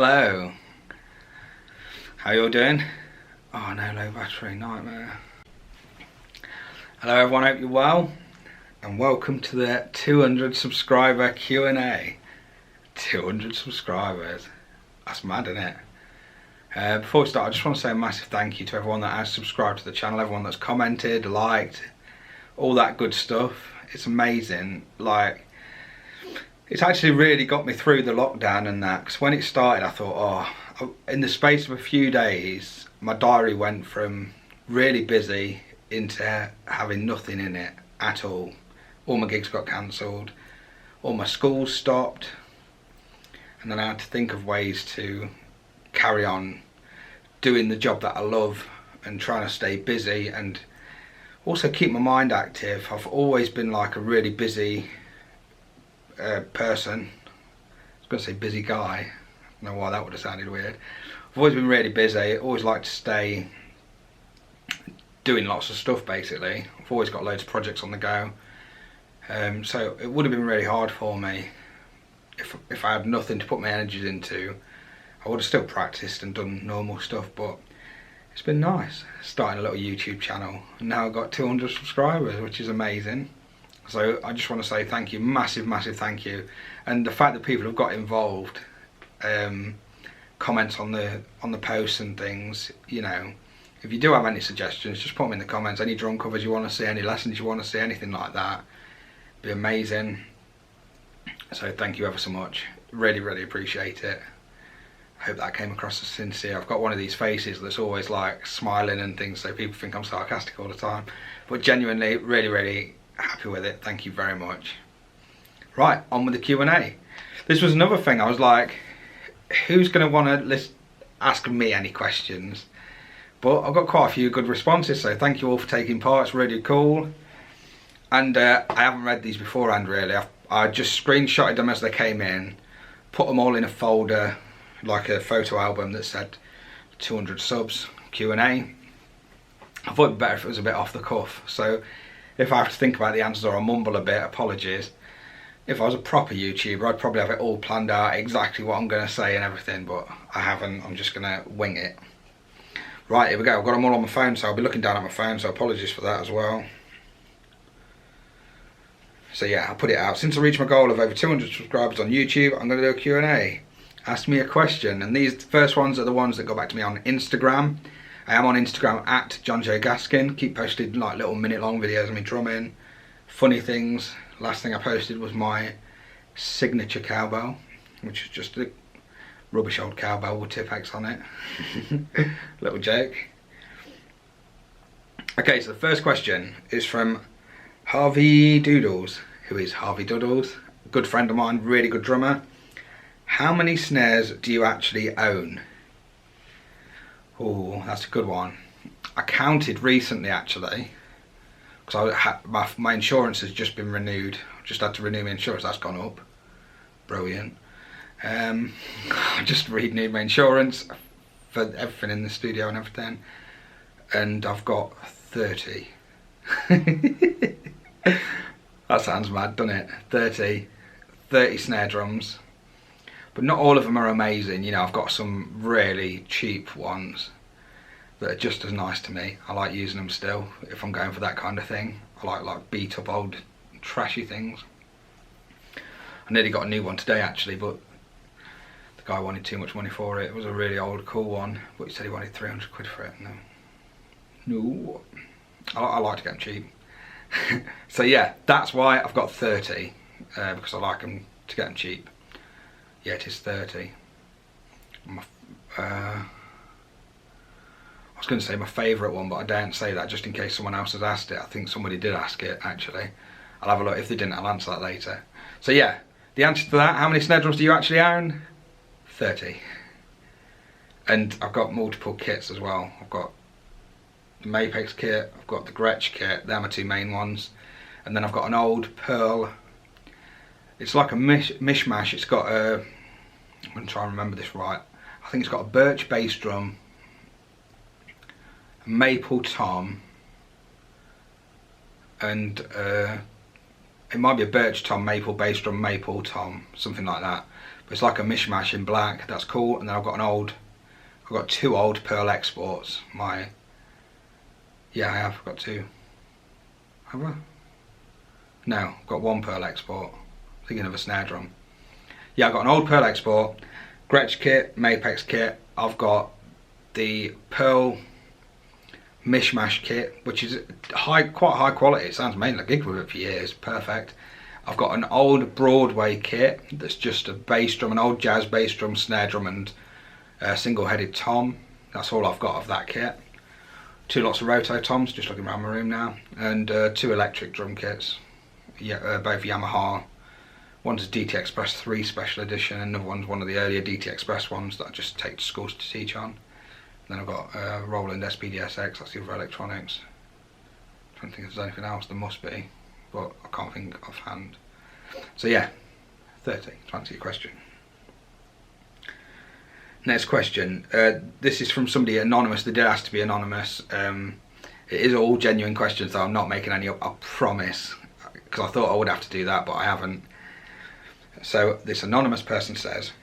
Hello. How you all doing? Oh no, low battery, nightmare. Hello everyone, hope you're well. And welcome to the 200 subscriber Q&A. 200 subscribers. That's mad, isn't it? Before we start, I just want to say a massive thank you to everyone that has subscribed to the channel, everyone that's commented, liked, all that good stuff. It's amazing. Like, it's actually really got me through the lockdown and that, because when it started I thought, oh, in the space of a few days my diary went from really busy into having nothing in it at all. All my gigs got cancelled, all my schools stopped, and then I had to think of ways to carry on doing the job that I love and trying to stay busy and also keep my mind active. I've always been like a really busy person. I was going to say busy guy. I don't know why that would have sounded weird. I've always been really busy, always like to stay doing lots of stuff basically. I've always got loads of projects on the go. So it would have been really hard for me if I had nothing to put my energies into. I would have still practiced and done normal stuff, but it's been nice starting a little YouTube channel, and now I've got 200 subscribers, which is amazing. So I just want to say thank you, massive thank you. And the fact that people have got involved, comments on the posts and things, you know, if you do have any suggestions, just put them in the comments. Any drum covers you want to see, any lessons you want to see, anything like that, be amazing. So thank you ever so much, really appreciate it. I hope that came across as sincere. I've got one of these faces that's always like smiling and things, so people think I'm sarcastic all the time, but genuinely really happy with it. Thank you very much. Right, on with the Q&A. This was another thing. I was like, who's going to want to ask me any questions? But I've got quite a few good responses, so thank you all for taking part. It's really cool. And I haven't read these beforehand really. I just screenshotted them as they came in, put them all in a folder, like a photo album that said 200 subs Q&A. I thought it'd be better if it was a bit off the cuff, so if I have to think about the answers or I mumble a bit, apologies. If I was a proper YouTuber, I'd probably have it all planned out, exactly what I'm going to say and everything, but I haven't. I'm just going to wing it. Right, here we go. I've got them all on my phone, so I'll be looking down at my phone, so apologies for that as well. So yeah, I'll put it out. Since I reached my goal of over 200 subscribers on YouTube, I'm going to do a Q&A. Ask me a question, and these first ones are the ones that go back to me on Instagram. I am on Instagram at John J Gaskin. Keep posting like little minute-long videos of me drumming, funny things. Last thing I posted was my signature cowbell, which is just a rubbish old cowbell with Tipex on it. Little joke. Okay, so the first question is from Harvey Doodles, who is Harvey Doodles, a good friend of mine, really good drummer. How many snares do you actually own? Oh, that's a good one. I counted recently actually, because my insurance has just been renewed. I just had to renew my insurance, that's gone up. Brilliant. I just renewed my insurance for everything in the studio and everything, and I've got 30. That sounds mad, doesn't it? 30 snare drums. But not all of them are amazing, you know. I've got some really cheap ones that are just as nice to me. I like using them still if I'm going for that kind of thing. I like beat up old trashy things. I nearly got a new one today actually, but the guy wanted too much money for it. It was a really old cool one, but he said he wanted 300 quid for it. No. I like to get them cheap. So yeah, that's why I've got 30, because I like them to get them cheap. Yeah, it is 30. I was going to say my favourite one, but I daren't say that just in case someone else has asked it. I think somebody did ask it actually. I'll have a look. If they didn't, I'll answer that later. So yeah, the answer to that, how many snare drums do you actually own? 30. And I've got multiple kits as well. I've got the Mapex kit, I've got the Gretsch kit, they're my two main ones. And then I've got an old Pearl. It's like a mishmash. It's got a, I'm going to try and remember this right. I think it's got a birch bass drum, a maple tom, and it might be a birch tom, maple bass drum, maple tom, something like that. But it's like a mishmash in black. That's cool. And then I've got 2 old Pearl exports. Yeah, I have got 2. Have I? No, I've got 1 Pearl export. Thinking of a snare drum. Yeah, I've got an old Pearl export, Gretsch kit, Mapex kit. I've got the Pearl mishmash kit, which is quite high quality. It sounds amazing. I gigged with it for years. Perfect. I've got an old Broadway kit that's just a bass drum, an old jazz bass drum, snare drum, and single-headed tom. That's all I've got of that kit. 2 lots of roto toms, just looking around my room now, and 2 electric drum kits. Yeah, both Yamaha. One's a DT Express 3 special edition, and another one's one of the earlier DT Express ones that I just take to schools to teach on. And then I've got Roland SPDSX, that's the other electronics. I don't think there's anything else, there must be, but I can't think offhand. So yeah, 30 to answer your question. Next question. This is from somebody anonymous. They did ask to be anonymous. It is all genuine questions, so I'm not making any up, I promise, because I thought I would have to do that, but I haven't. So this anonymous person says,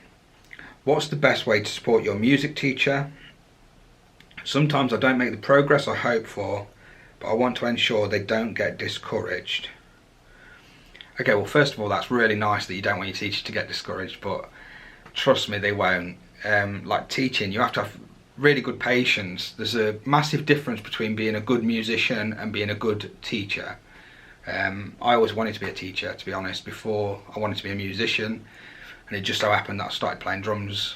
what's the best way to support your music teacher? Sometimes I don't make the progress I hope for, but I want to ensure they don't get discouraged. Okay, well, first of all, that's really nice that you don't want your teacher to get discouraged, but trust me, they won't. Like teaching, you have to have really good patience. There's a massive difference between being a good musician and being a good teacher. I always wanted to be a teacher, to be honest, before I wanted to be a musician, and it just so happened that I started playing drums,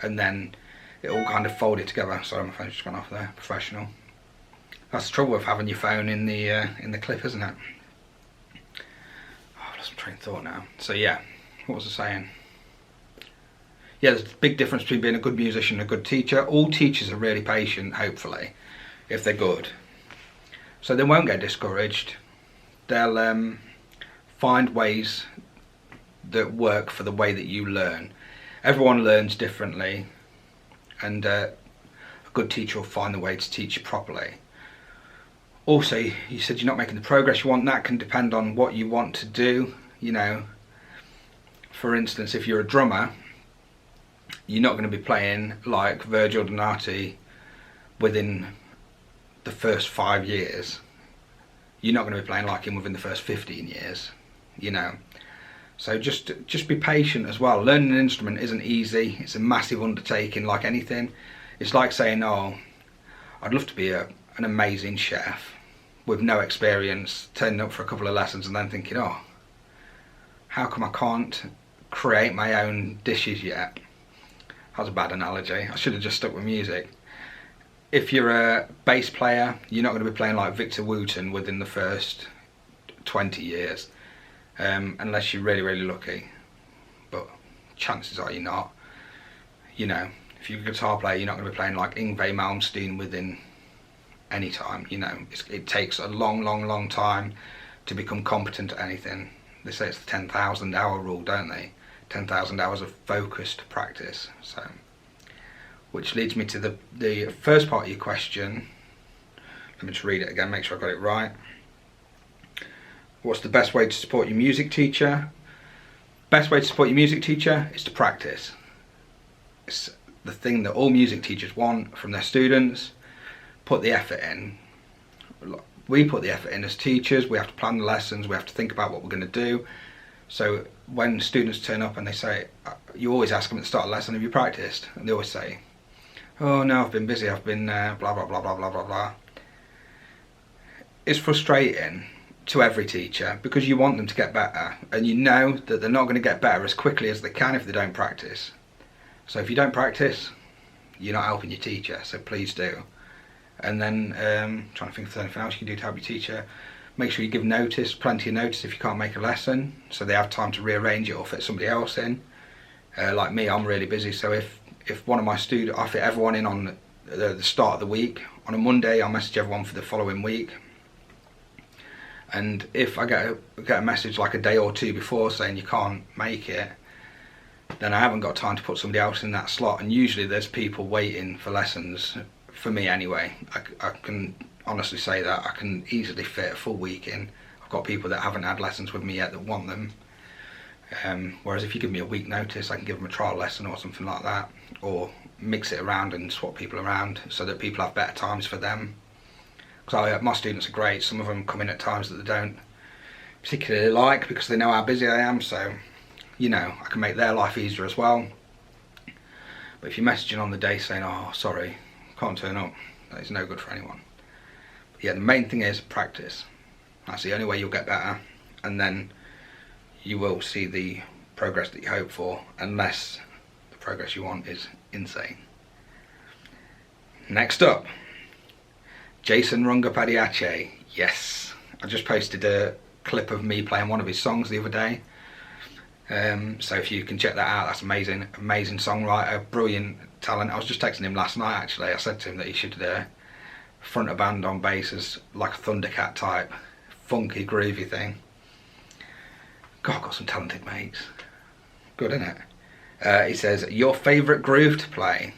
and then it all kind of folded together. Sorry, my phone's just gone off there. Professional. That's the trouble with having your phone in the clip, isn't it? Oh, I've lost my train of thought now. So yeah, what was I saying? Yeah, there's a big difference between being a good musician and a good teacher. All teachers are really patient, hopefully, if they're good. So they won't get discouraged. They'll find ways that work for the way that you learn. Everyone learns differently, and a good teacher will find the way to teach you properly. Also, you said you're not making the progress you want. That can depend on what you want to do. You know, for instance, if you're a drummer, you're not going to be playing like Virgil Donati within the first 5 years. You're not going to be playing like him within the first 15 years, you know. So just be patient as well. Learning an instrument isn't easy. It's a massive undertaking, like anything. It's like saying, oh, I'd love to be an amazing chef with no experience, turning up for a couple of lessons and then thinking, oh, how come I can't create my own dishes yet? That was a bad analogy. I should have just stuck with music. If you're a bass player, you're not going to be playing like Victor Wooten within the first 20 years, unless you're really, really lucky. But chances are you're not. You know, if you're a guitar player, you're not going to be playing like Yngwie Malmsteen within any time. You know, it takes a long, long, long time to become competent at anything. They say it's the 10,000 hour rule, don't they? 10,000 hours of focused practice. So, which leads me to the first part of your question. Let me just read it again, make sure I got it right. What's the best way to support your music teacher? Best way to support your music teacher is to practice. It's the thing that all music teachers want from their students. Put the effort in. We put the effort in as teachers. We have to plan the lessons, we have to think about what we're going to do. So when students turn up and they say, you always ask them at the start of the lesson, have you practiced? And they always say, oh no, I've been busy, I've been blah blah blah blah blah blah blah. It's frustrating to every teacher because you want them to get better, and you know that they're not going to get better as quickly as they can if they don't practice. So if you don't practice, you're not helping your teacher, so please do. And then trying to think if there's anything else you can do to help your teacher. Make sure you give notice, plenty of notice if you can't make a lesson, so they have time to rearrange it or fit somebody else in. Like me, I'm really busy, so if one of my students, I fit everyone in on the start of the week. On a Monday, I'll message everyone for the following week. And if I get a message like a day or two before saying you can't make it, then I haven't got time to put somebody else in that slot. And usually there's people waiting for lessons, for me anyway. I can honestly say that I can easily fit a full week in. I've got people that haven't had lessons with me yet that want them. Whereas if you give me a week notice, I can give them a trial lesson or something like that, or mix it around and swap people around so that people have better times for them. Because my students are great. Some of them come in at times that they don't particularly like because they know how busy I am, so you know, I can make their life easier as well. But if you're messaging on the day saying, oh sorry, can't turn up, that is no good for anyone. But yeah, the main thing is practice. That's the only way you'll get better, and then you will see the progress that you hope for, unless the progress you want is insane. Next up, Jason Rungapadiache. Yes, I just posted a clip of me playing one of his songs the other day. So if you can check that out, that's amazing. Amazing songwriter, brilliant talent. I was just texting him last night actually. I said to him that he should front a band on bass as like a Thundercat type, funky, groovy thing. God, I've got some talented mates. Good, isn't it? He says, your favourite groove to play?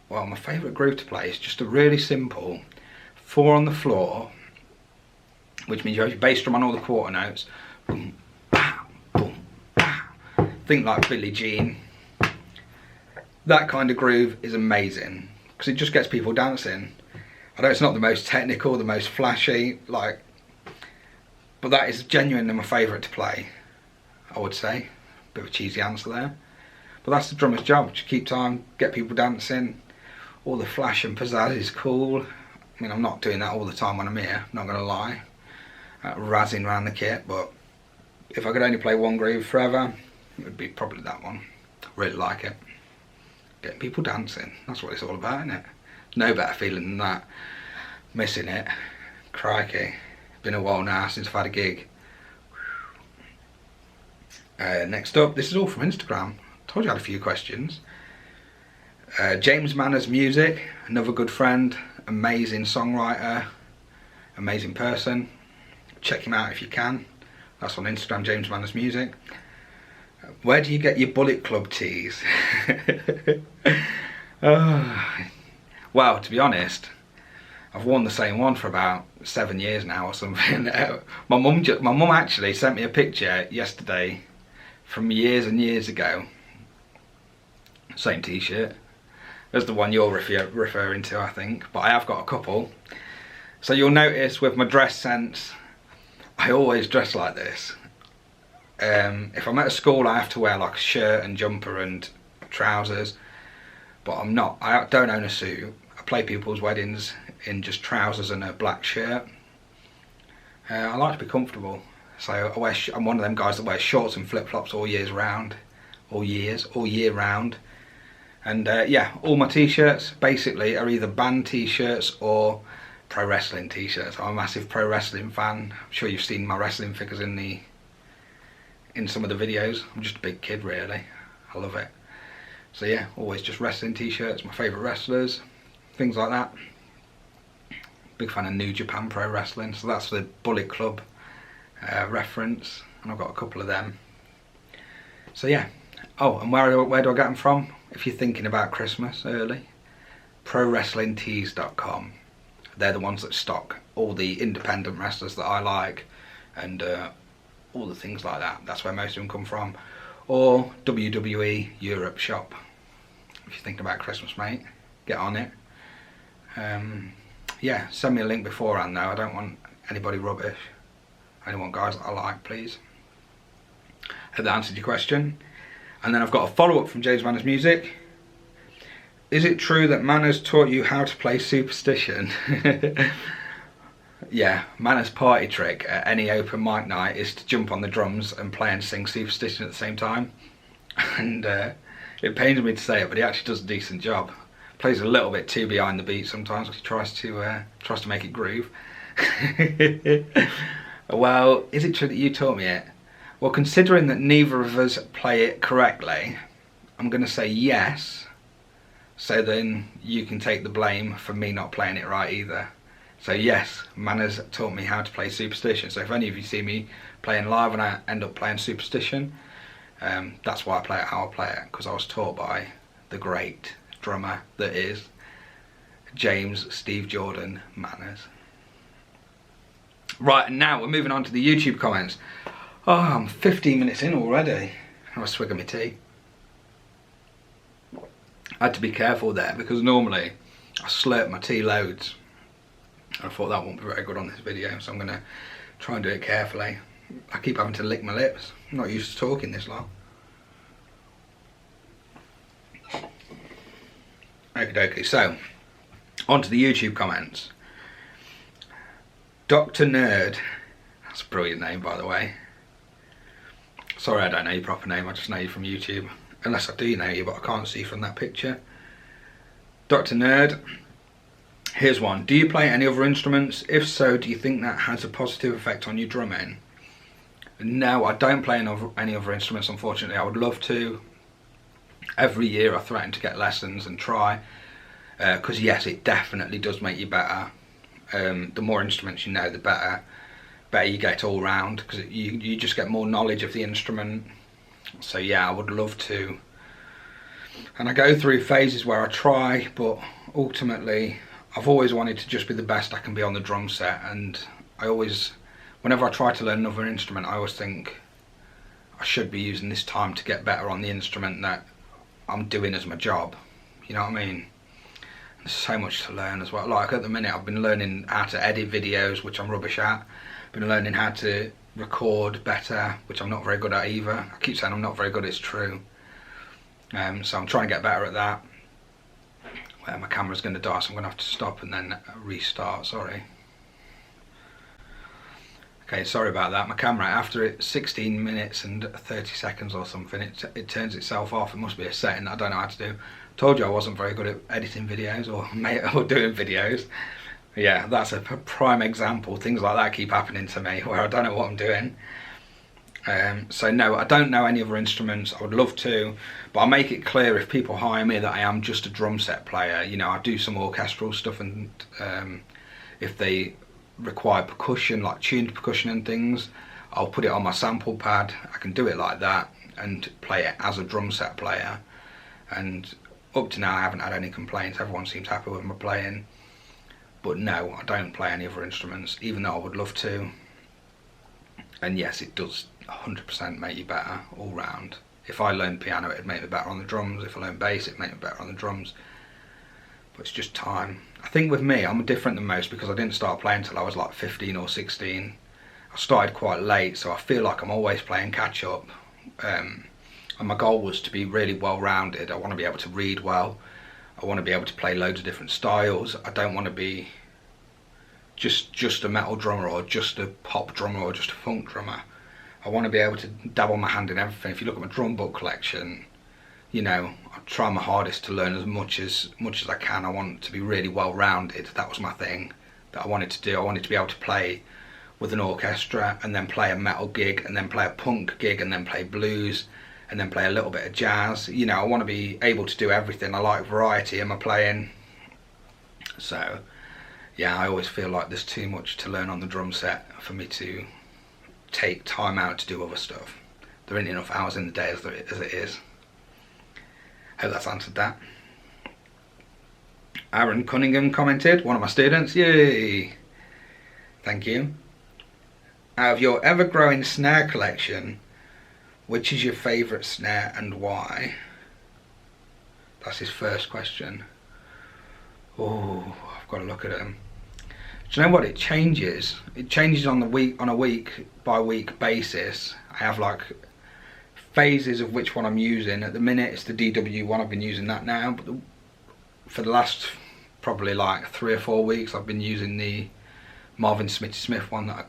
Well, my favourite groove to play is just a really simple 4 on the floor, which means you have your bass drum on all the quarter notes. Boom, bah, boom, bah. Think like Billie Jean. That kind of groove is amazing because it just gets people dancing. I know it's not the most technical, the most flashy, but that is genuinely my favourite to play, I would say. Bit of a cheesy answer there. But that's the drummer's job, to keep time, get people dancing. All the flash and pizzazz is cool. I mean, I'm not doing that all the time when I'm here, not going to lie. Razzing around the kit, but if I could only play one groove forever, it would be probably that one. I really like it. Getting people dancing, that's what it's all about, isn't it? No better feeling than that. Missing it. Crikey. Been a while now since I've had a gig. Next up, this is all from Instagram. Told you I had a few questions. James Manners Music, another good friend, amazing songwriter, amazing person. Check him out if you can. That's on Instagram, James Manners Music. Where do you get your Bullet Club tees? Well, to be honest, I've worn the same one for about 7 years now or something. My mum actually sent me a picture yesterday from years and years ago. Same t-shirt as the one you're referring to, I think, but I have got a couple. So you'll notice with my dress sense, I always dress like this. If I'm at a school, I have to wear like a shirt and jumper and trousers, but I don't own a suit. I play people's weddings in just trousers and a black shirt. I like to be comfortable, so I'm one of them guys that wears shorts and flip-flops all year round. And yeah, all my t-shirts basically are either band t-shirts or pro wrestling t-shirts. I'm a massive pro wrestling fan. I'm sure you've seen my wrestling figures in some of the videos. I'm just a big kid really. I love it. So yeah, always just wrestling t-shirts, my favourite wrestlers, things like that. Big fan of New Japan Pro Wrestling, so that's the Bullet Club reference, and I've got a couple of them. So yeah. Oh, and where do I get them from? If you're thinking about Christmas early, prowrestlingtees.com. They're the ones that stock all the independent wrestlers that I like, and all the things like that. That's where most of them come from. Or WWE Europe shop. If you're thinking about Christmas, mate, get on it. Yeah, send me a link beforehand though. I don't want anybody rubbish. I only want guys that I like, please. Hope that answered your question. And then I've got a follow-up from James Manners Music. Is it true that Manners taught you how to play Superstition? Yeah, Manners' party trick at any open mic night is to jump on the drums and play and sing Superstition at the same time. And it pains me to say it, but he actually does a decent job. Plays a little bit too behind the beat sometimes, because he tries to make it groove. Well, is it true that you taught me it? Well, considering that neither of us play it correctly, I'm going to say yes, so then you can take the blame for me not playing it right either. So yes, Manners taught me how to play Superstition. So if any of you see me playing live and I end up playing Superstition, that's why I play it how I play it, because I was taught by the great drummer that is James Steve Jordan Manners. Right, and now we're moving on to the YouTube comments. Oh, I'm 15 minutes in already. have a swig of my tea. I had to be careful there because normally I slurp my tea loads. I thought that won't be very good on this video, so I'm going to try and do it carefully. I keep having to lick my lips. I'm not used to talking this long. Okie dokie, so on to the YouTube comments. Dr. Nerd, that's a brilliant name by the way. Sorry I don't know your proper name, I just know you from YouTube. Unless I do know you, but I can't see from that picture. Dr. Nerd, here's one. Do you play any other instruments? If so, do you think that has a positive effect on your drumming? No, I don't play any other instruments, unfortunately. I would love to. Every year I threaten to get lessons and try. Because yes, it definitely does make you better. The more instruments you know, the better you get all round, because you just get more knowledge of the instrument. So yeah, I would love to. And I go through phases where I try, but ultimately I've always wanted to just be the best I can be on the drum set. And I always, whenever I try to learn another instrument, I always think I should be using this time to get better on the instrument that I'm doing as my job. You know what I mean? There's so much to learn as well. Like at the minute I've been learning how to edit videos, which I'm rubbish at. Been learning how to record better, which I'm not very good at either. I keep saying I'm not very good, it's true. So I'm trying to get better at that. Well, my camera's going to die, so I'm going to have to stop and then restart, sorry. Okay, sorry about that. My camera, after 16 minutes and 30 seconds or something, it turns itself off. It must be a setting that I don't know how to do. Told you I wasn't very good at editing videos or doing videos. Yeah, that's a prime example. Things like that keep happening to me where I don't know what I'm doing. So no, I don't know any other instruments. I would love to, but I'll make it clear if people hire me that I am just a drum set player. You know, I do some orchestral stuff, and if they require percussion, like tuned percussion and things, I'll put it on my sample pad. I can do it like that and play it as a drum set player. And up to now I haven't had any complaints. Everyone seems happy with my playing. But no, I don't play any other instruments, even though I would love to. And yes, it does 100% make you better all round. If I learned piano, it'd make me better on the drums. If I learned bass, it'd make me better on the drums. But it's just time. I think with me, I'm different than most because I didn't start playing until I was like 15 or 16. I started quite late, so I feel like I'm always playing catch up. And my goal was to be really well rounded. I want to be able to read well. I want to be able to play loads of different styles. I don't want to be just a metal drummer or just a pop drummer or just a funk drummer. I want to be able to dabble my hand in everything. If you look at my drum book collection, you know, I try my hardest to learn as much as I can. I want to be really well rounded. That was my thing that I wanted to do. I wanted to be able to play with an orchestra and then play a metal gig and then play a punk gig and then play blues and then play a little bit of jazz. You know, I want to be able to do everything. I like variety in my playing. So yeah, I always feel like there's too much to learn on the drum set for me to take time out to do other stuff. There ain't enough hours in the day as it is. Hope that's answered that. Aaron Cunningham commented, one of my students, yay! Thank you. Out of your ever-growing snare collection, which is your favourite snare and why? That's his first question. Oh, I've got to look at him. Do you know what? It changes. It changes on a week by week basis. I have like phases of which one I'm using. At the minute it's the DW1, I've been using that now, but for the last probably like 3 or 4 weeks I've been using the Marvin Smitty Smith one that I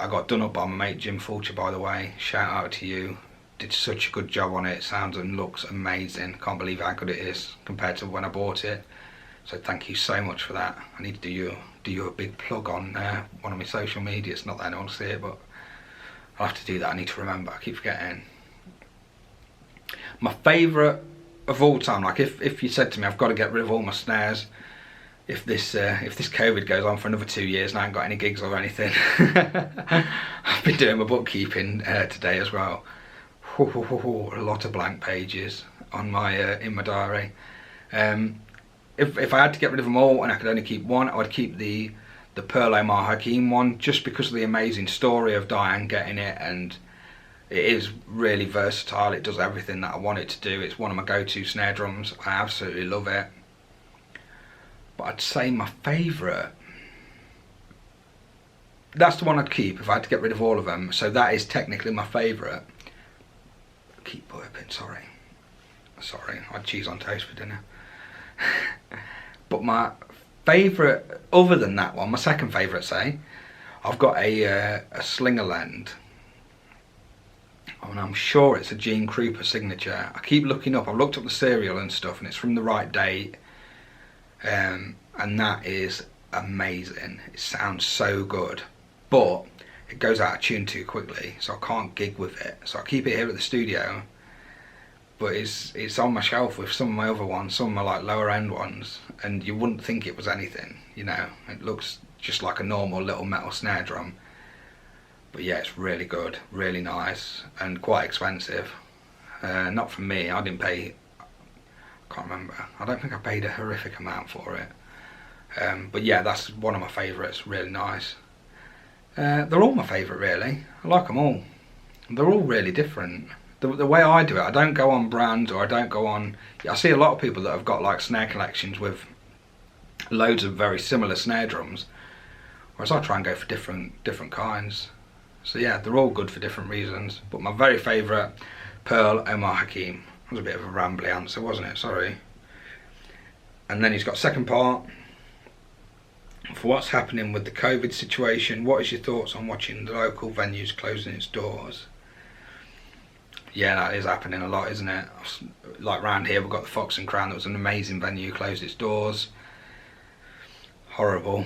got done up by my mate Jim Fulcher, by the way. Shout out to you. Did such a good job on it. Sounds and looks amazing. Can't believe how good it is compared to when I bought it. So thank you so much for that. I need to do you a big plug on one of my social media. It's not that anyone will see it, but I'll have to do that. I need to remember. I keep forgetting. My favourite of all time, like if you said to me I've got to get rid of all my snares, if this COVID goes on for another 2 years and I haven't got any gigs or anything, I've been doing my bookkeeping today as well. A lot of blank pages on my in my diary. If I had to get rid of them all and I could only keep one, I would keep the Perlo Mar Hakim one, just because of the amazing story of Diane getting it, and it is really versatile. It does everything that I want it to do. It's one of my go-to snare drums. I absolutely love it. But I'd say my favourite, that's the one I'd keep if I had to get rid of all of them. So that is technically my favourite. Keep burping, sorry. Sorry, I had cheese on toast for dinner. But my favourite, other than that one, my second favourite, say, I've got a Slingerland. And I'm sure it's a Gene Krupa signature. I keep looking up, I've looked up the serial and stuff, and it's from the right date. And that is amazing. It sounds so good. But it goes out of tune too quickly, so I can't gig with it. So I keep it here at the studio. But it's on my shelf with some of my other ones, some of my like lower end ones, and you wouldn't think it was anything, you know. It looks just like a normal little metal snare drum. But yeah, it's really good, really nice, and quite expensive. Not for me, I didn't pay, I can't remember, I don't think I paid a horrific amount for it. But yeah, that's one of my favourites, really nice. They're all my favourite really, I like them all. They're all really different. The way I do it, I don't go on brands, or I don't go on, I see a lot of people that have got like snare collections with loads of very similar snare drums, whereas I try and go for different kinds. So yeah, they're all good for different reasons. But my very favourite, Pearl Omar Hakim. That was a bit of a rambly answer, wasn't it? Sorry. And then he's got second part. For what's happening with the COVID situation, what is your thoughts on watching the local venues closing its doors? Yeah, that is happening a lot, isn't it? Like round here, we've got the Fox and Crown. That was an amazing venue, closed its doors. Horrible.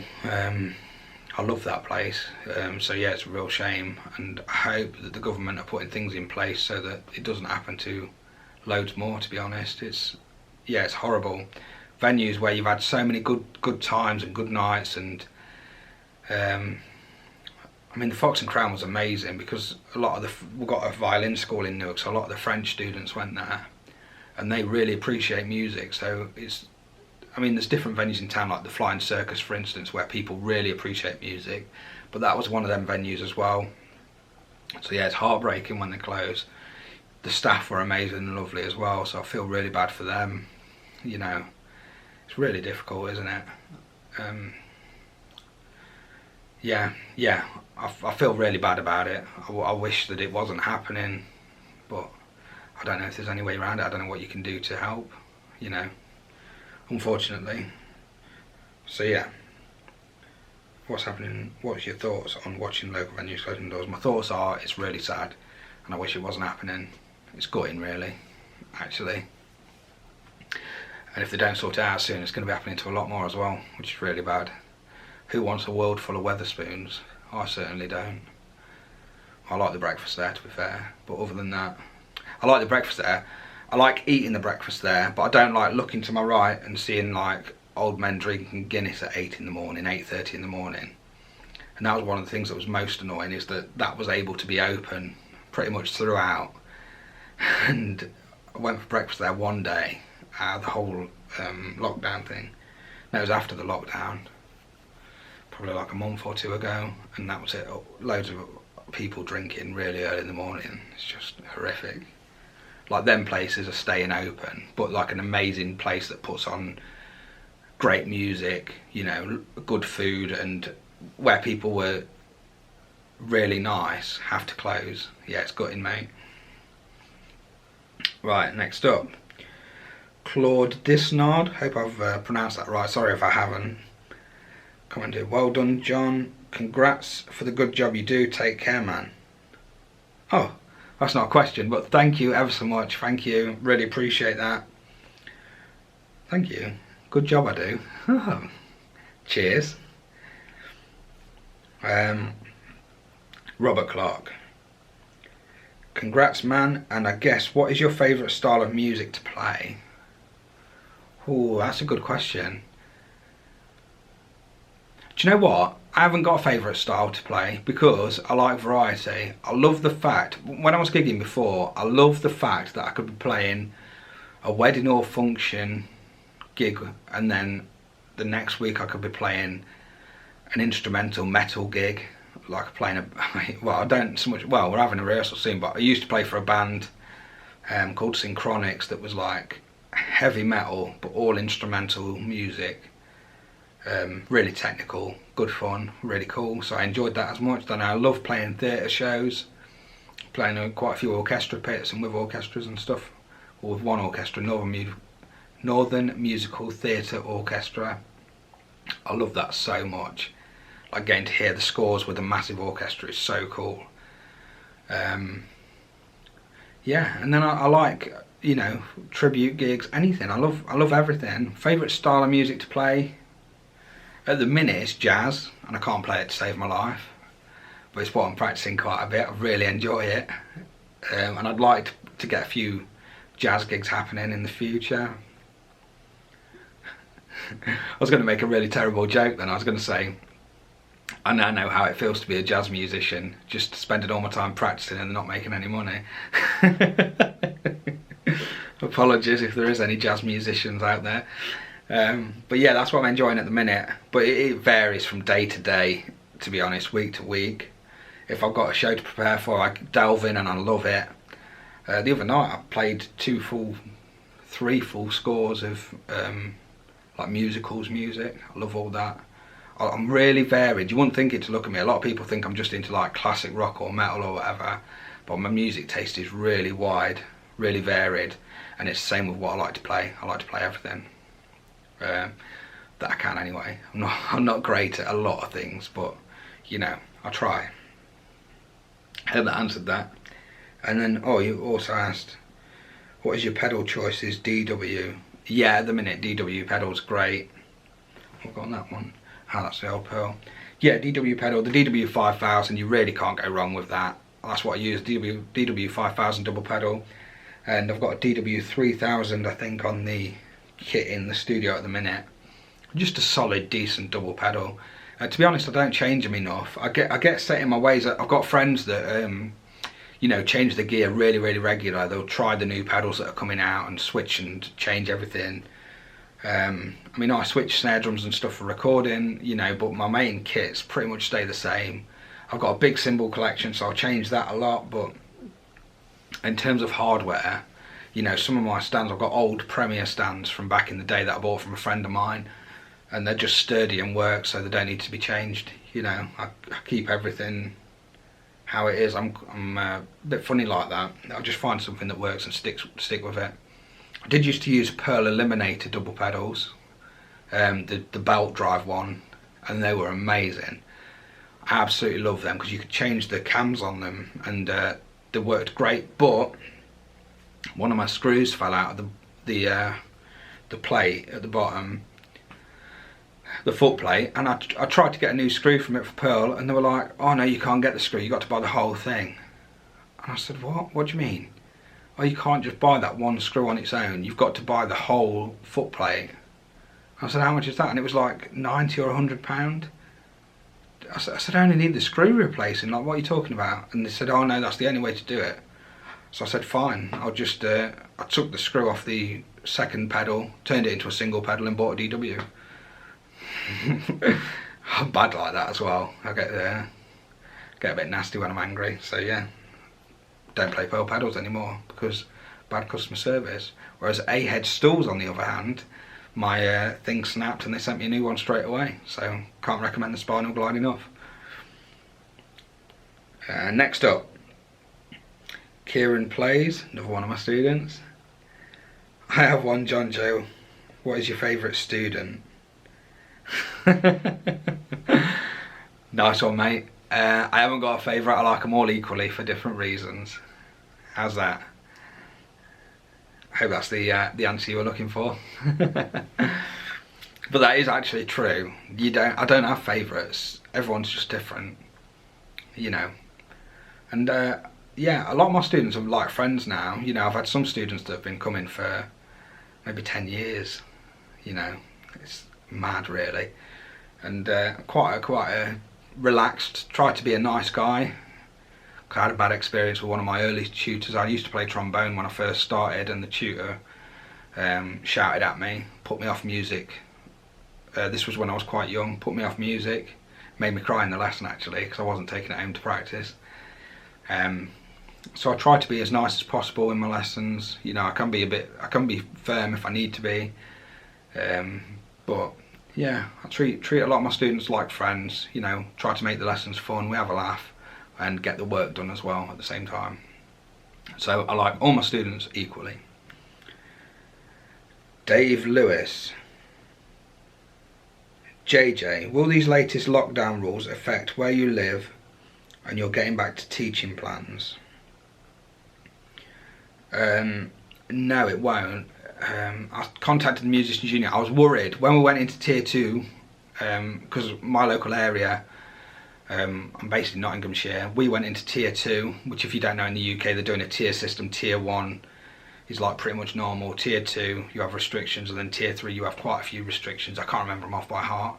I love that place. So yeah, it's a real shame, and I hope that the government are putting things in place so that it doesn't happen to loads more. To be honest, it's horrible. Venues where you've had so many good times and good nights, and I mean, the Fox and Crown was amazing because we've got a violin school in Newark, so a lot of the French students went there, and they really appreciate music. So I mean, there's different venues in town, like the Flying Circus, for instance, where people really appreciate music, but that was one of them venues as well. So yeah, it's heartbreaking when they close. The staff were amazing and lovely as well, so I feel really bad for them. You know, it's really difficult, isn't it? Yeah, I feel really bad about it. I wish that it wasn't happening, but I don't know if there's any way around it. I don't know what you can do to help, you know, unfortunately. So yeah, what's happening? What's your thoughts on watching local venues closing doors? My thoughts are, it's really sad, and I wish it wasn't happening. It's gutting, really, actually. And if they don't sort it out soon, it's going to be happening to a lot more as well, which is really bad. Who wants a world full of Wetherspoons? I certainly don't. I like the breakfast there, to be fair, but other than that, I like the breakfast there. I like eating the breakfast there, but I don't like looking to my right and seeing like old men drinking Guinness at 8 in the morning, 8:30 in the morning. And that was one of the things that was most annoying, is that was able to be open pretty much throughout. And I went for breakfast there one day, the whole lockdown thing. No, it was after the lockdown. Probably like a month or two ago, and that was it. Loads of people drinking really early in the morning. It's just horrific. Like, them places are staying open, but like an amazing place that puts on great music, you know, good food, and where people were really nice, have to close. Yeah, it's gutting, mate. Right, next up, Claude Disnard. Hope I've pronounced that right. Sorry if I haven't. Commented, well done, John. Congrats for the good job you do. Take care, man. Oh, that's not a question, but thank you ever so much. Thank you. Really appreciate that. Thank you. Good job I do. Oh, cheers. Robert Clark. Congrats, man. And I guess, what is your favourite style of music to play? Oh, that's a good question. Do you know what? I haven't got a favourite style to play because I like variety. I love the fact, when I was gigging before, I love the fact that I could be playing a wedding or function gig, and then the next week I could be playing an instrumental metal gig, like playing a, well, I don't so much, well, we're having a rehearsal soon, but I used to play for a band called Synchronics that was like heavy metal, but all instrumental music. Really technical, good fun, really cool. So I enjoyed that as much. Then I love playing theatre shows, playing quite a few orchestra pits and with orchestras and stuff, or with one orchestra, Northern Musical Theatre Orchestra. I love that so much. Like getting to hear the scores with a massive orchestra is so cool. Yeah, and then I like, you know, tribute gigs, anything. I love everything. Favourite style of music to play? At the minute it's jazz, and I can't play it to save my life, but it's what I'm practicing quite a bit. I really enjoy it, and I'd like to get a few jazz gigs happening in the future. I was going to make a really terrible joke then. I was going to say, I now know how it feels to be a jazz musician, just spending all my time practicing and not making any money. Apologies if there is any jazz musicians out there. But yeah, that's what I'm enjoying at the minute. But it varies from day to day, to be honest, week to week. If I've got a show to prepare for, I delve in and I love it. The other night I played 3 full scores of like musicals music. I love all that. I'm really varied. You wouldn't think it to look at me. A lot of people think I'm just into like classic rock or metal or whatever, but my music taste is really wide, really varied, and it's the same with what I like to play. I like to play everything. That I can anyway. I'm not great at a lot of things, but you know, I try. I hope that answered that. And then, oh, you also asked, what is your pedal choices? DW. Yeah, at the minute DW pedal's great. I've got that one. Oh, that's the old Pearl. Yeah, DW pedal, the DW 5000, you really can't go wrong with that. That's what I use, DW 5000 double pedal. And I've got a DW 3000, I think, on the kit in the studio at the minute. Just a solid, decent double pedal. To be honest, I don't change them enough. I get set in my ways. I've got friends that you know, change the gear really regular. They'll try the new pedals that are coming out and switch and change everything. I mean, I switch snare drums and stuff for recording, you know, but my main kits pretty much stay the same. I've got a big cymbal collection, so I'll change that a lot. But in terms of hardware, you know, some of my stands, I've got old Premier stands from back in the day that I bought from a friend of mine, and they're just sturdy and work, so they don't need to be changed. You know, I keep everything how it is. I'm a bit funny like that. I'll just find something that works and stick with it. I did used to use Pearl Eliminator double pedals, the belt drive one, and they were amazing. I absolutely love them because you could change the cams on them, and they worked great. But one of my screws fell out of the plate at the bottom, the foot plate, and I tried to get a new screw from it for Pearl, and they were like, oh no, you can't get the screw, you got to buy the whole thing. And I said, what do you mean? Oh, you can't just buy that one screw on its own, you've got to buy the whole foot plate. I said, how much is that? And it was like £90 or £100. I said, I only need the screw replacing, like what are you talking about? And they said, oh no, that's the only way to do it. So I said, fine, I'll just, I took the screw off the second pedal, turned it into a single pedal and bought a DW. I'm bad like that as well. I get a bit nasty when I'm angry, so yeah. Don't play Pearl pedals anymore because bad customer service. Whereas A-head stools, on the other hand, my thing snapped and they sent me a new one straight away, so can't recommend the Spinal Glide enough. Next up, Kieran Plays, another one of my students. I have one, John Joe. What is your favourite student? Nice one, mate. I haven't got a favourite. I like them all equally for different reasons. How's that? I hope that's the answer you were looking for. But that is actually true. I don't have favourites. Everyone's just different, you know. And yeah, a lot of my students are like friends now. You know, I've had some students that have been coming for maybe 10 years. You know, it's mad really. And quite a relaxed, tried to be a nice guy. I had a bad experience with one of my early tutors. I used to play trombone when I first started, and the tutor shouted at me, put me off music. This was when I was quite young, put me off music, made me cry in the lesson actually, because I wasn't taking it home to practice. So I try to be as nice as possible in my lessons. You know, I can be firm if I need to be, but yeah, I treat a lot of my students like friends. You know, try to make the lessons fun, we have a laugh, and get the work done as well at the same time. So I like all my students equally. Dave Lewis. JJ, will these latest lockdown rules affect where you live and you're getting back to teaching plans? No, it won't. I contacted the Musicians Union. I was worried when we went into tier 2, because my local area, I'm based in Nottinghamshire, we went into tier 2, which if you don't know, in the UK they're doing a tier system. Tier 1 is like pretty much normal, tier 2 you have restrictions, and then tier 3 you have quite a few restrictions. I can't remember them off by heart.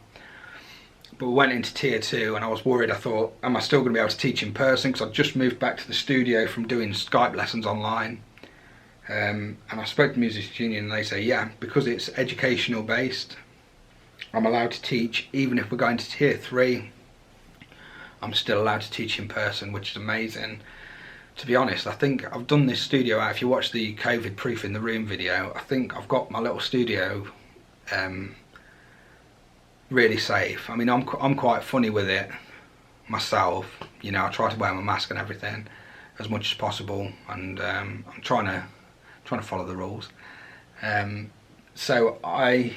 But we went into tier 2 and I was worried. I thought, am I still going to be able to teach in person, because I'd just moved back to the studio from doing Skype lessons online. And I spoke to the Musicians Union and they say, yeah, because it's educational based, I'm allowed to teach. Even if we're going to tier 3, I'm still allowed to teach in person, which is amazing. To be honest, I think I've done this studio out. If you watch the COVID proof in the room video, I think I've got my little studio really safe. I mean, I'm quite funny with it myself. You know, I try to wear my mask and everything as much as possible, and I'm trying to follow the rules. So I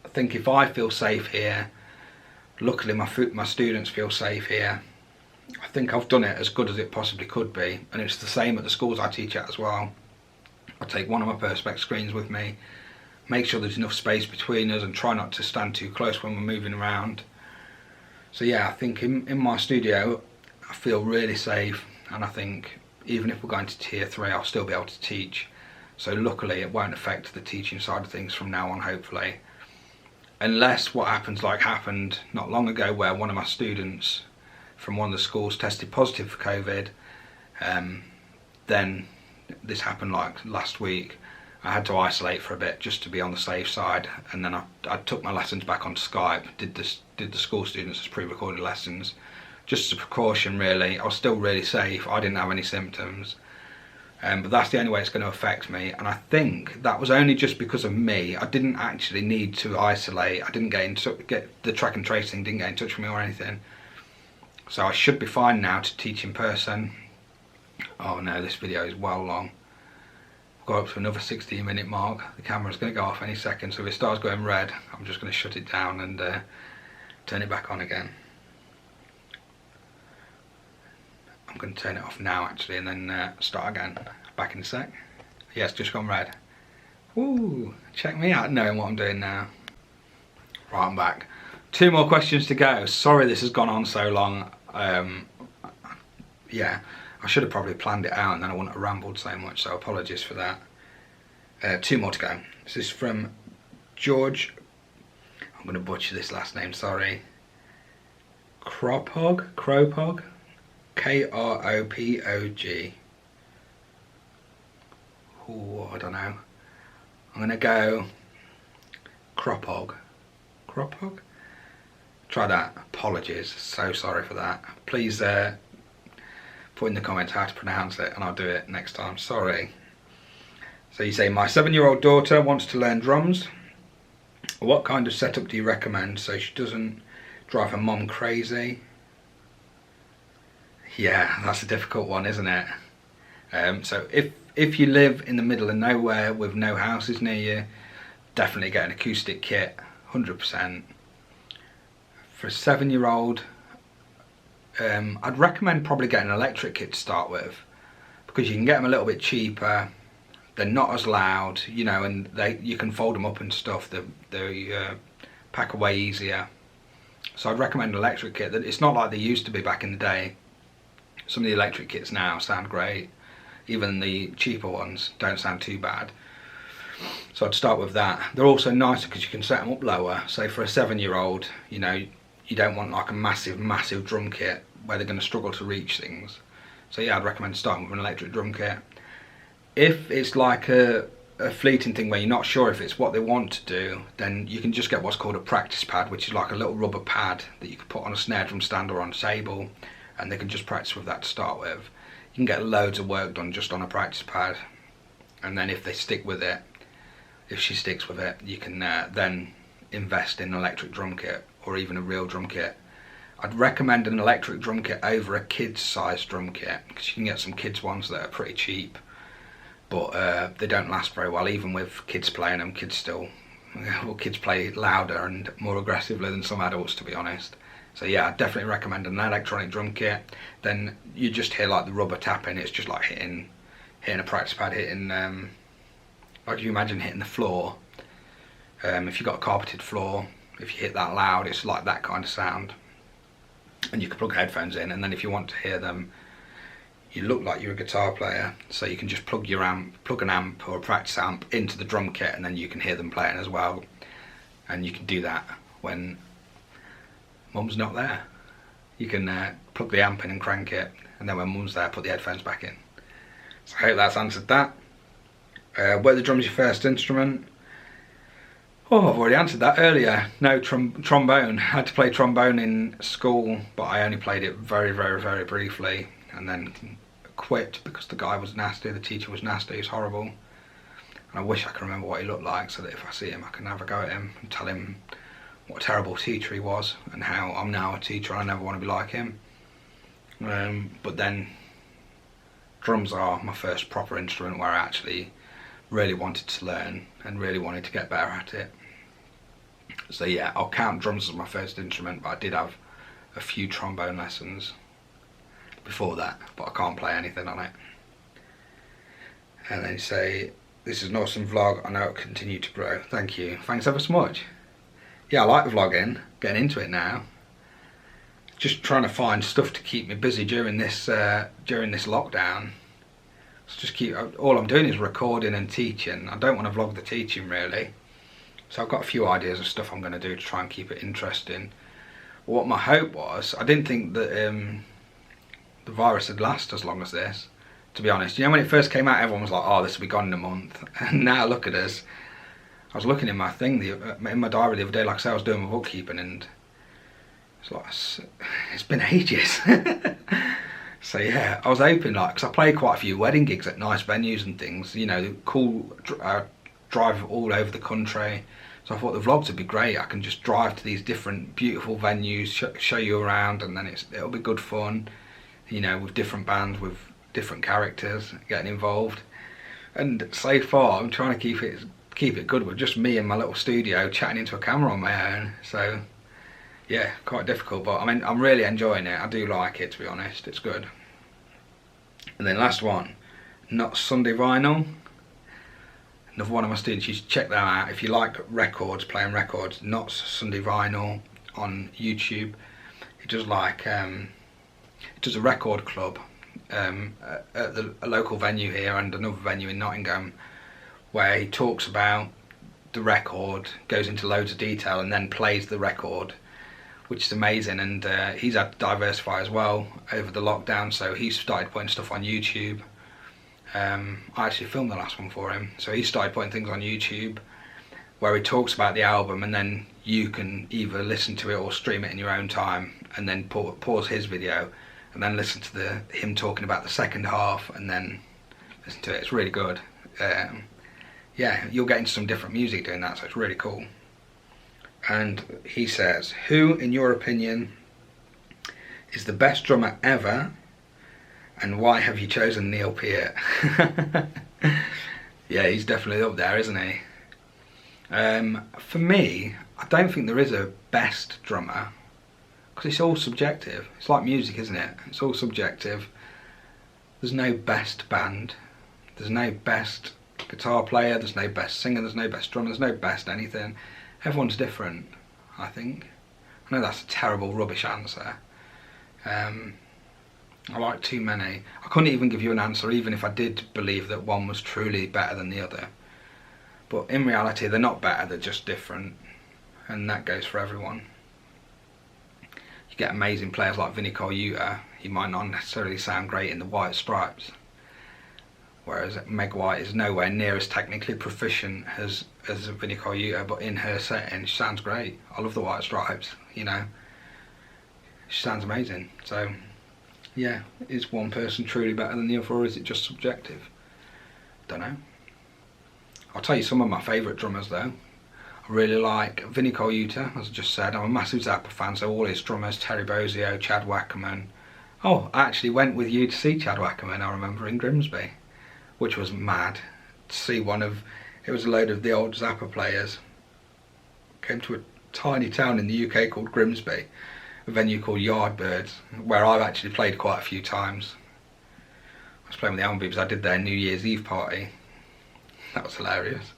think if I feel safe here, luckily my students feel safe here. I think I've done it as good as it possibly could be, and it's the same at the schools I teach at as well. I take one of my Perspex screens with me, make sure there's enough space between us, and try not to stand too close when we're moving around. So yeah, I think in my studio I feel really safe, and I think even if we're going to tier 3 I'll still be able to teach. So luckily it won't affect the teaching side of things from now on, hopefully. Unless what happens like happened not long ago, where one of my students from one of the schools tested positive for COVID. Then this happened like last week. I had to isolate for a bit just to be on the safe side, and then I took my lessons back onto Skype, did the school students as pre-recorded lessons, just as a precaution really. I was still really safe, I didn't have any symptoms, but that's the only way it's going to affect me. And I think that was only just because of me. I didn't actually need to isolate. I didn't get the track and trace thing, didn't get in touch with me or anything. So I should be fine now to teach in person. Oh no, this video is well long. I've got up to another 16-minute mark. The camera's going to go off any second, so if it starts going red, I'm just going to shut it down and turn it back on again. I'm going to turn it off now actually, and then start again. Back in a sec. Yeah, it's just gone red. Woo! Check me out knowing what I'm doing now. Right, I'm back. 2 more questions to go. Sorry this has gone on so long. Yeah, I should have probably planned it out and then I wouldn't have rambled so much, so apologies for that. 2 more to go. This is from George, I'm going to butcher this last name, sorry. Kropog? K-R-O-P-O-G. Ooh, I don't know. I'm going to go Kropog. Kropog? Try that. Apologies, so sorry for that. Please put in the comments how to pronounce it and I'll do it next time, sorry. So you say, my 7-year-old daughter wants to learn drums. What kind of setup do you recommend so she doesn't drive her mom crazy? Yeah, that's a difficult one, isn't it? So if you live in the middle of nowhere with no houses near you, definitely get an acoustic kit, 100%. For a 7-year-old, I'd recommend probably getting an electric kit to start with, because you can get them a little bit cheaper. They're not as loud, you know, and you can fold them up and stuff. They pack away easier. So I'd recommend an electric kit. It's not like they used to be back in the day. Some of the electric kits now sound great. Even the cheaper ones don't sound too bad. So I'd start with that. They're also nicer because you can set them up lower. So for a 7-year-old, you know, you don't want like a massive drum kit where they're going to struggle to reach things. So yeah, I'd recommend starting with an electric drum kit. If it's like a a fleeting thing where you're not sure if it's what they want to do, then you can just get what's called a practice pad, which is like a little rubber pad that you can put on a snare drum stand or on a table, and they can just practice with that to start with. You can get loads of work done just on a practice pad, and then if they stick with it, if she sticks with it, you can then invest in an electric drum kit or even a real drum kit. I'd recommend an electric drum kit over a kid's size drum kit, because you can get some kids ones that are pretty cheap, but they don't last very well. Even with kids playing them, kids play louder and more aggressively than some adults, to be honest. So yeah, I definitely recommend an electronic drum kit. Then you just hear like the rubber tapping. It's just like hitting a practice pad, hitting like you imagine hitting the floor. If you've got a carpeted floor, if you hit that loud, it's like that kind of sound. And you can plug headphones in, and then if you want to hear them, you look like you're a guitar player, so you can just plug an amp or a practice amp into the drum kit, and then you can hear them playing as well. And you can do that when mum's not there. You can plug the amp in and crank it, and then when mum's there, put the headphones back in. So I hope that's answered that. Were the drums your first instrument? Oh, I've already answered that earlier. No, trombone. I had to play trombone in school, but I only played it very, very, very briefly, and then quit because the guy was nasty, the teacher was nasty, he was horrible. And I wish I could remember what he looked like, so that if I see him I can have a go at him and tell him what a terrible teacher he was, and how I'm now a teacher and I never want to be like him. But then drums are my first proper instrument where I actually really wanted to learn and really wanted to get better at it. So yeah, I'll count drums as my first instrument, but I did have a few trombone lessons before that, but I can't play anything on it. And then say, this is an awesome vlog, I know it'll continue to grow. Thank you, thanks ever so much. Yeah, I like vlogging, getting into it now. Just trying to find stuff to keep me busy during this lockdown. So just all I'm doing is recording and teaching. I don't want to vlog the teaching really. So I've got a few ideas of stuff I'm going to do to try and keep it interesting. What my hope was, I didn't think that the virus would last as long as this, to be honest. You know, when it first came out, everyone was like, oh, this will be gone in a month. And now look at us. I was looking in my thing, in my diary the other day, like I said, I was doing my bookkeeping, and it's like, it's been ages. So yeah, I was hoping, like, because I play quite a few wedding gigs at nice venues and things, you know, cool, drive all over the country. So I thought the vlogs would be great. I can just drive to these different beautiful venues, show you around, and then it'll be good fun, you know, with different bands, with different characters getting involved. And so far I'm trying to keep it good with just me in my little studio chatting into a camera on my own. So yeah, quite difficult, but I mean, I'm really enjoying it. I do like it, to be honest. It's good. And then last one, Not Sunday Vinyl. Another one of my students, you should check that out if you like records, playing records. Not Sunday Vinyl on YouTube. He does like it does a record club at a local venue here and another venue in Nottingham, where he talks about the record, goes into loads of detail, and then plays the record, which is amazing. And he's had to diversify as well over the lockdown, so he's started putting stuff on YouTube. I actually filmed the last one for him, so he started putting things on YouTube where he talks about the album, and then you can either listen to it or stream it in your own time, and then pause his video and then listen to him talking about the second half, and then listen to it. It's really good. Yeah, you'll get into some different music doing that, so it's really cool. And he says, who in your opinion is the best drummer ever, and why have you chosen Neil Peart? Yeah, he's definitely up there, isn't he? For me, I don't think there is a best drummer, because it's all subjective. It's like music, isn't it? It's all subjective. There's no best band, there's no best guitar player, there's no best singer, there's no best drummer, there's no best anything. Everyone's different, I think. I know that's a terrible, rubbish answer. I like too many. I couldn't even give you an answer even if I did believe that one was truly better than the other. But in reality, they're not better, they're just different. And that goes for everyone. You get amazing players like Vinny Colaiuta. He might not necessarily sound great in the White Stripes, whereas Meg White is nowhere near as technically proficient as Vinnie Colaiuta, but in her setting she sounds great. I love the White Stripes, you know, she sounds amazing. So yeah, is one person truly better than the other, or is it just subjective? Don't know. I'll tell you some of my favourite drummers though. I really like Vinnie Colaiuta, as I just said. I'm a massive Zappa fan, so all his drummers, Terry Bozzio, Chad Wackerman. Oh, I actually went with you to see Chad Wackerman, I remember, in Grimsby, which was mad. To see it was a load of the old Zappa players. Came to a tiny town in the UK called Grimsby, a venue called Yardbirds, where I've actually played quite a few times. I was playing with the Almbeavers. I did their New Year's Eve party. That was hilarious.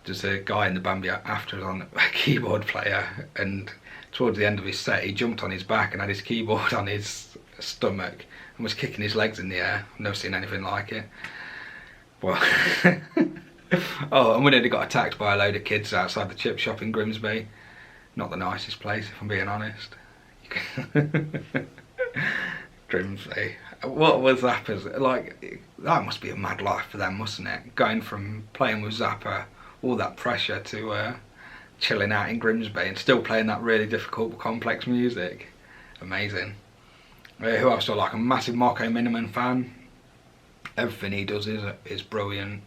There's a guy in the band after us on a keyboard player, and towards the end of his set he jumped on his back and had his keyboard on his stomach and was kicking his legs in the air. I've never seen anything like it. Well, oh, and we nearly got attacked by a load of kids outside the chip shop in Grimsby. Not the nicest place, if I'm being honest. Grimsby. What was Zappa's like? That must be a mad life for them, mustn't it? Going from playing with Zappa, all that pressure, to chilling out in Grimsby and still playing that really difficult, complex music. Amazing. Who else do I like? I'm a massive Marco Miniman fan. Everything he does is brilliant.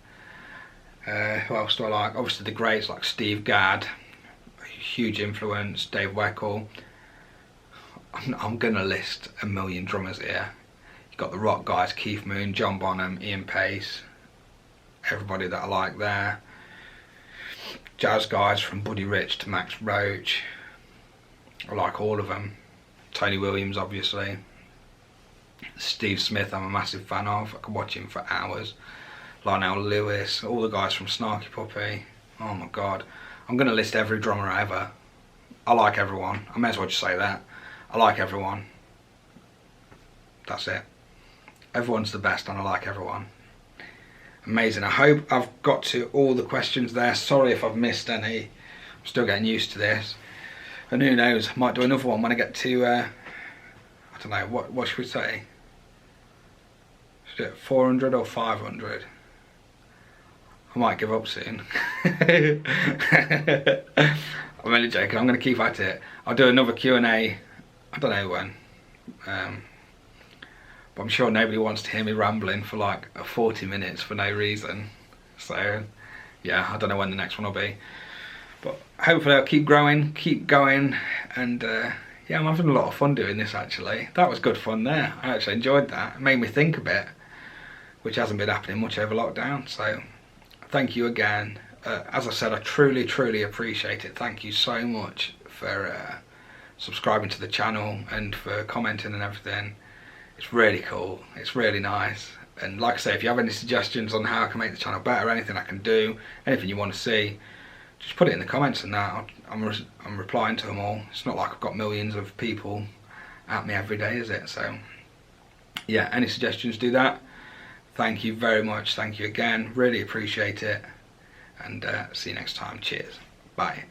Who else do I like? Obviously the greats like Steve Gadd, huge influence. Dave Weckl. I'm gonna list a million drummers here. You've got the rock guys, Keith Moon, John Bonham, Ian Pace, everybody that I like there. Jazz guys from Buddy Rich to Max Roach, I like all of them. Tony Williams obviously. Steve Smith I'm a massive fan of, I could watch him for hours. Lionel Lewis, all the guys from Snarky Puppy. Oh my god, I'm going to list every drummer ever. I like everyone, I may as well just say that. I like everyone. That's it. Everyone's the best and I like everyone. Amazing. I hope I've got to all the questions there. Sorry if I've missed any. I'm still getting used to this. And who knows, I might do another one when I get to, I don't know, what should we say? Should it 400 or 500? I might give up soon. I'm only joking, I'm going to keep at it. I'll do another Q&A, I don't know when. But I'm sure nobody wants to hear me rambling for like 40 minutes for no reason. So yeah, I don't know when the next one will be. But hopefully I'll keep growing, keep going, and yeah, I'm having a lot of fun doing this actually. That was good fun there, I actually enjoyed that. It made me think a bit, which hasn't been happening much over lockdown, so thank you again. As I said, I truly appreciate it. Thank you so much for subscribing to the channel and for commenting and everything. It's really cool, it's really nice, and like I say, if you have any suggestions on how I can make the channel better, anything I can do, anything you want to see, just put it in the comments and that. I'm replying to them all. It's not like I've got millions of people at me every day, is it? So yeah, any suggestions, do that. Thank you very much, thank you again, really appreciate it, and see you next time. Cheers, bye.